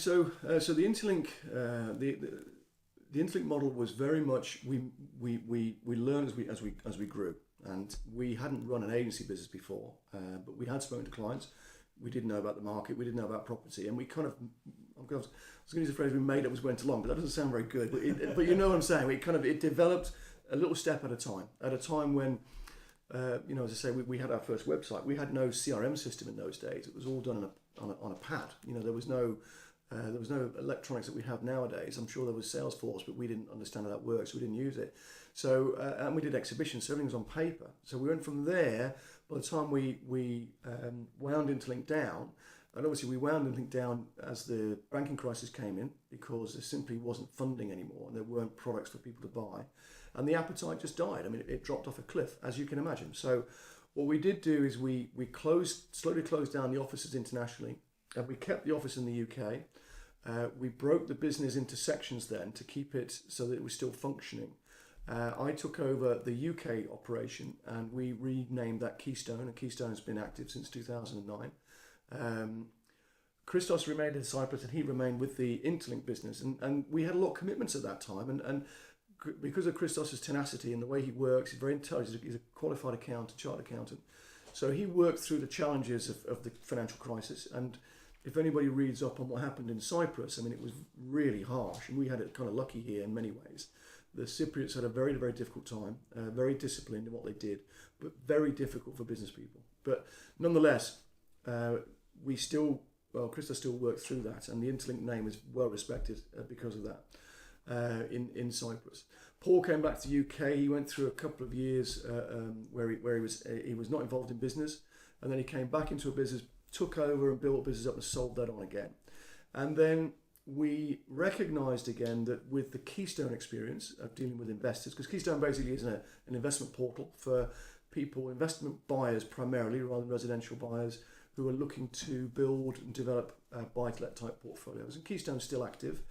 So the Interlink, the Interlink model was very much we learned as we grew, and we hadn't run an agency business before, but we had spoken to clients. We didn't know about the market. We didn't know about property, and we kind of, I was going to use the phrase "we made up as we went along," but that doesn't sound very good. But you know what I'm saying. It developed a little step at a time. At a time when, as I say, we had our first website. We had no CRM system in those days. It was all done on a pad. There was no electronics that we have nowadays. I'm sure there was Salesforce, but we didn't understand how that works, so we didn't use it. So and we did exhibitions, so everything was on paper. So we went from there. By the time we wound Interlink down, and obviously we wound Interlink down as the banking crisis came in, because there simply wasn't funding anymore and there weren't products for people to buy, and the appetite just died. I mean, it dropped off a cliff, as you can imagine. So what we did do is we slowly closed down the offices internationally, and we kept the office in the UK. We broke the business into sections then to keep it so that it was still functioning. I took over the UK operation, and we renamed that Keystone, and Keystone has been active since 2009. Christos remained in Cyprus, and he remained with the Interlink business, and we had a lot of commitments at that time, and because of Christos' tenacity and the way he works, he's very intelligent. He's a qualified accountant, chartered accountant, so he worked through the challenges of the financial crisis. And if anybody reads up on what happened in Cyprus, I mean, it was really harsh, and we had it kind of lucky here in many ways. The Cypriots had a very, very difficult time, very disciplined in what they did, but very difficult for business people. But nonetheless, Christos still worked through that, and the Interlink name is well respected because of that in Cyprus. Paul came back to the UK. He went through a couple of years where he was not involved in business, and then he came back into a business, took over and built a business up and sold that on again. And then we recognised again that with the Keystone experience of dealing with investors, because Keystone basically is an investment portal for people, investment buyers primarily, rather than residential buyers, who are looking to build and develop buy-to-let type portfolios. And Keystone's still active.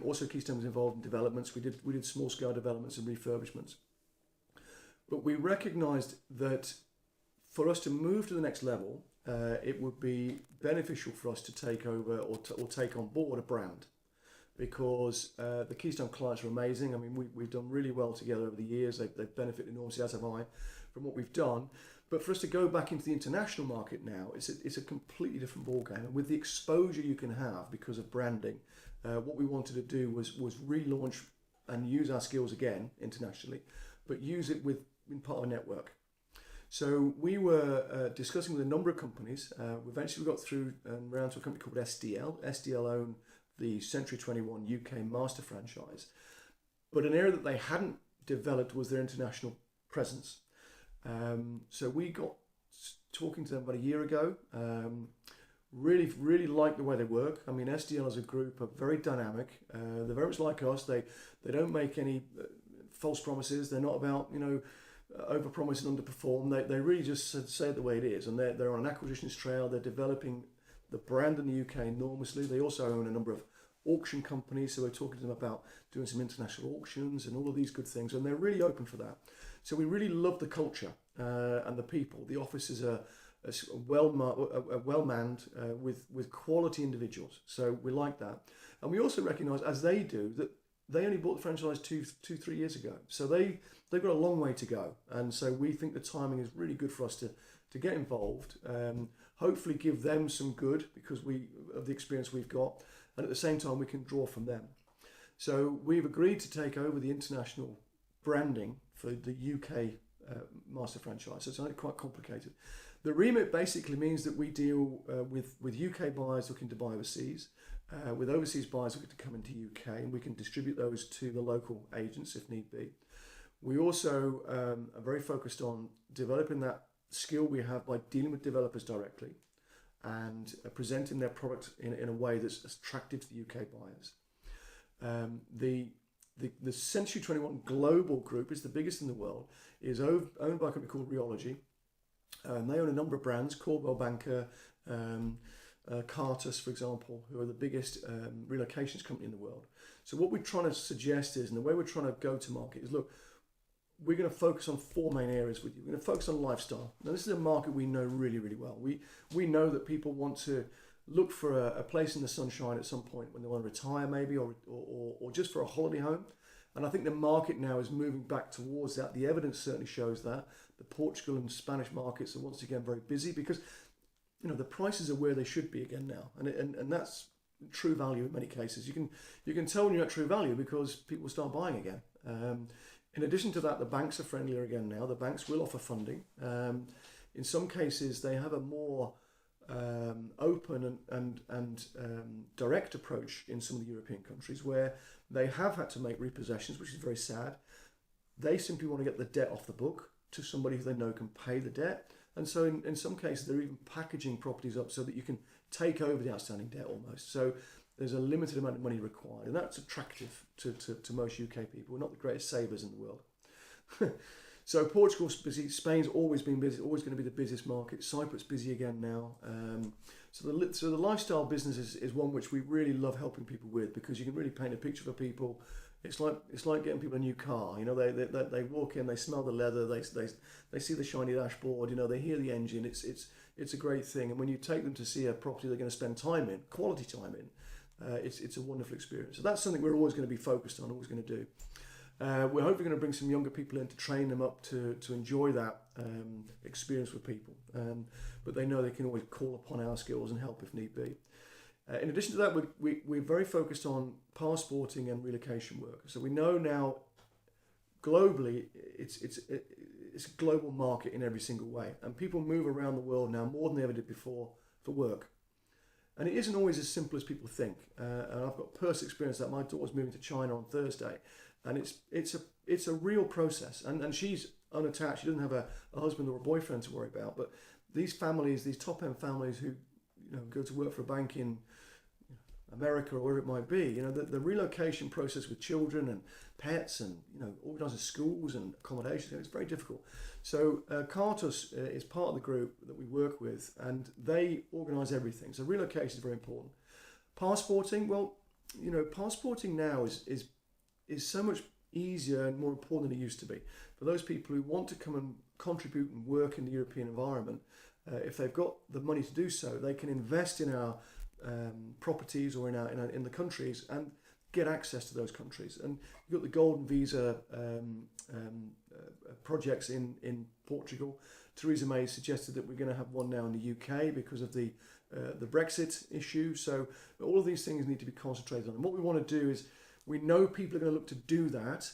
Also, Keystone was involved in developments. We did small-scale developments and refurbishments. But we recognised that for us to move to the next level, it would be beneficial for us to take over or take on board a brand, because the Keystone clients are amazing. I mean, we've done really well together over the years. They've benefited enormously, as have I, from what we've done. But for us to go back into the international market now, it's a completely different ballgame. And with the exposure you can have because of branding, what we wanted to do was relaunch and use our skills again internationally, but use it in part of a network. So we were discussing with a number of companies. Eventually we got through and round to a company called SDL. SDL own the Century 21 UK master franchise. But an area that they hadn't developed was their international presence. So we got talking to them about a year ago. Really, really like the way they work. I mean, SDL as a group are very dynamic. They're very much like us. They don't make any false promises. They're not about, overpromise and underperform. They really just say it the way it is, and they're on an acquisitions trail. They're developing the brand in the UK enormously. They also own a number of auction companies, so we're talking to them about doing some international auctions and all of these good things, and they're really open for that. So we really love the culture and the people. The office is a well manned with quality individuals, so we like that. And we also recognise, as they do, that they only bought the franchise 3 years ago, so they've got a long way to go. And so we think the timing is really good for us to get involved, hopefully give them some good because of the experience we've got, and at the same time we can draw from them. So we've agreed to take over the international branding for the UK master franchise. So it's only quite complicated. The remit basically means that we deal with UK buyers looking to buy overseas, with overseas buyers looking to come into UK, and we can distribute those to the local agents if need be. We also are very focused on developing that skill we have by dealing with developers directly and presenting their product in a way that's attractive to the UK buyers. The Century 21 global group is the biggest in the world, is owned by a company called Reology. They own a number of brands, Coldwell Banker, Cartus, for example, who are the biggest relocations company in the world. So what we're trying to suggest is, and the way we're trying to go to market is, look, we're going to focus on 4 main areas with you. We're going to focus on lifestyle. Now, this is a market we know really, really well. We know that people want to look for a place in the sunshine at some point when they want to retire maybe, or just for a holiday home. And I think the market now is moving back towards that. The evidence certainly shows that. The Portugal and Spanish markets are once again very busy because, the prices are where they should be again now. And that's true value in many cases. You can tell when you're at true value because people start buying again. In addition to that, the banks are friendlier again now. The banks will offer funding. In some cases, they have a more open and direct approach in some of the European countries where they have had to make repossessions, which is very sad. They simply want to get the debt off the book to somebody who they know can pay the debt. And so in some cases, they're even packaging properties up so that you can take over the outstanding debt almost. So there's a limited amount of money required. And that's attractive to most UK people. We're not the greatest savers in the world. So Portugal's busy. Spain's always been busy. Always going to be the busiest market. Cyprus busy again now. So the lifestyle business is one which we really love helping people with because you can really paint a picture for people. It's like getting people a new car. They walk in, they smell the leather, they see the shiny dashboard. They hear the engine. It's a great thing. And when you take them to see a property they're going to spend time in, quality time in, it's a wonderful experience. So that's something we're always going to be focused on. Always going to do. We're hopefully going to bring some younger people in to train them up to enjoy that experience with people. But they know they can always call upon our skills and help if need be. In addition to that, we're very focused on passporting and relocation work. So we know now globally it's a global market in every single way. And people move around the world now more than they ever did before for work. And it isn't always as simple as people think. And I've got personal experience that my daughter's moving to China on Thursday. And it's a real process, and she's unattached. She doesn't have a husband or a boyfriend to worry about. But these families, these top end families who go to work for a bank in America or wherever it might be, the relocation process with children and pets and organising schools and accommodation, it's very difficult. So Cartus is part of the group that we work with, and they organise everything. So relocation is very important. Passporting, well, passporting now is so much easier and more important than it used to be. For those people who want to come and contribute and work in the European environment, if they've got the money to do so, they can invest in our properties or in the countries and get access to those countries. And you've got the Golden Visa projects in Portugal. Theresa May suggested that we're going to have one now in the UK because of the Brexit issue. So all of these things need to be concentrated on. And what we want to do is, we know people are going to look to do that,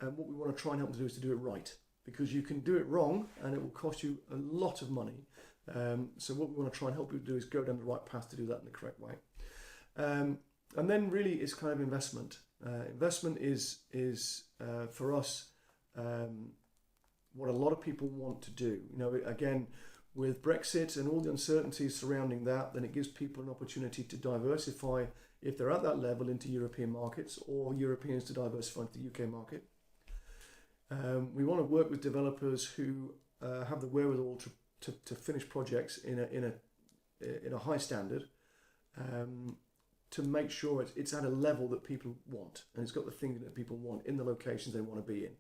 and what we want to try and help them to do is to do it right, because you can do it wrong and it will cost you a lot of money. So what we want to try and help people do is go down the right path to do that in the correct way. And then really it's kind of investment. Investment is for us what a lot of people want to do. Again, with Brexit and all the uncertainties surrounding that, then it gives people an opportunity to diversify if they're at that level into European markets, or Europeans to diversify into the UK market. We want to work with developers who have the wherewithal to finish projects in a high standard, to make sure it's at a level that people want, and it's got the things that people want in the locations they want to be in.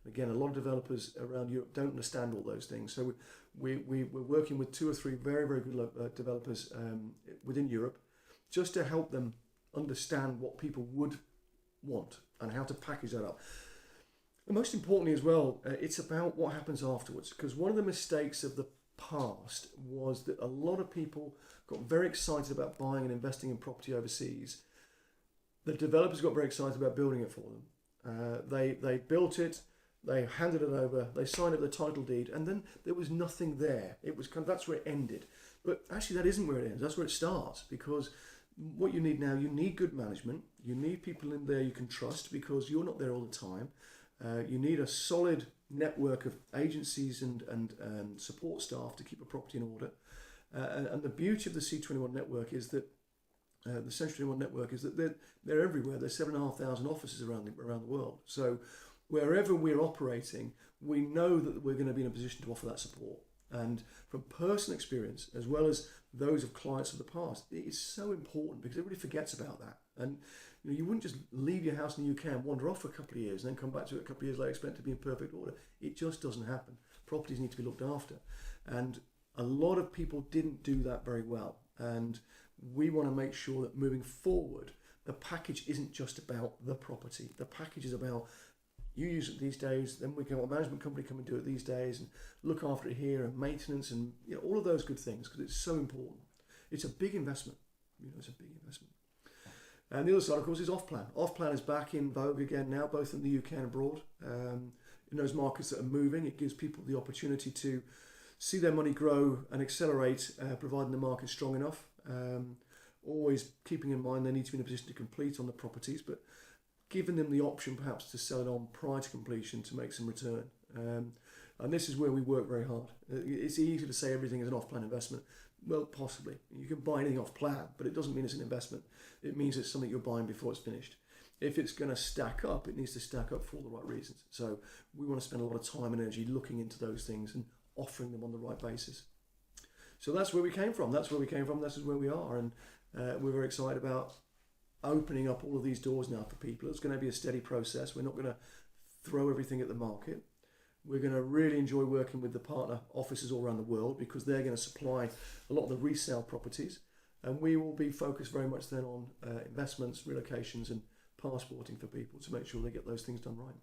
Again, a lot of developers around Europe don't understand all those things. So we're working with 2 or 3 very, very good developers within Europe, just to help them understand what people would want and how to package that up. And most importantly as well, it's about what happens afterwards. Because one of the mistakes of the past was that a lot of people got very excited about buying and investing in property overseas. The developers got very excited about building it for them. They built it, they handed it over, they signed up the title deed, and then there was nothing there. It was that's where it ended. But actually that isn't where it ends, that's where it starts, because what you need now, you need good management, you need people in there you can trust because you're not there all the time. You need a solid network of agencies and support staff to keep a property in order. And the beauty of the C21 network is that the Central 21 network is that they're everywhere. There's 7,500 offices around the world. So wherever we're operating, we know that we're going to be in a position to offer that support. And from personal experience, as well as those of clients of the past, it is so important because everybody forgets about that. And you wouldn't just leave your house in the UK and wander off for a couple of years and then come back to it a couple of years later, expect to be in perfect order. It just doesn't happen. Properties need to be looked after. And a lot of people didn't do that very well. And we want to make sure that moving forward, the package isn't just about the property. The package is about you use it these days, then we can have a management company come and do it these days and look after it here, and maintenance and all of those good things, because it's so important. It's a big investment. It's a big investment. And the other side, of course, is off-plan. Off-plan is back in vogue again now, both in the UK and abroad. In those markets that are moving, it gives people the opportunity to see their money grow and accelerate, providing the market's strong enough. Always keeping in mind they need to be in a position to complete on the properties, but giving them the option perhaps to sell it on prior to completion to make some return. And this is where we work very hard. It's easy to say everything is an off-plan investment. Well, possibly. You can buy anything off-plan, but it doesn't mean it's an investment. It means it's something you're buying before it's finished. If it's going to stack up, it needs to stack up for all the right reasons. So we want to spend a lot of time and energy looking into those things and offering them on the right basis. So that's where we came from. This is where we are. And we're very excited about opening up all of these doors now for people. It's going to be a steady process. We're not going to throw everything at the market. We're going to really enjoy working with the partner offices all around the world, because they're going to supply a lot of the resale properties. And we will be focused very much then on investments, relocations and passporting for people to make sure they get those things done right.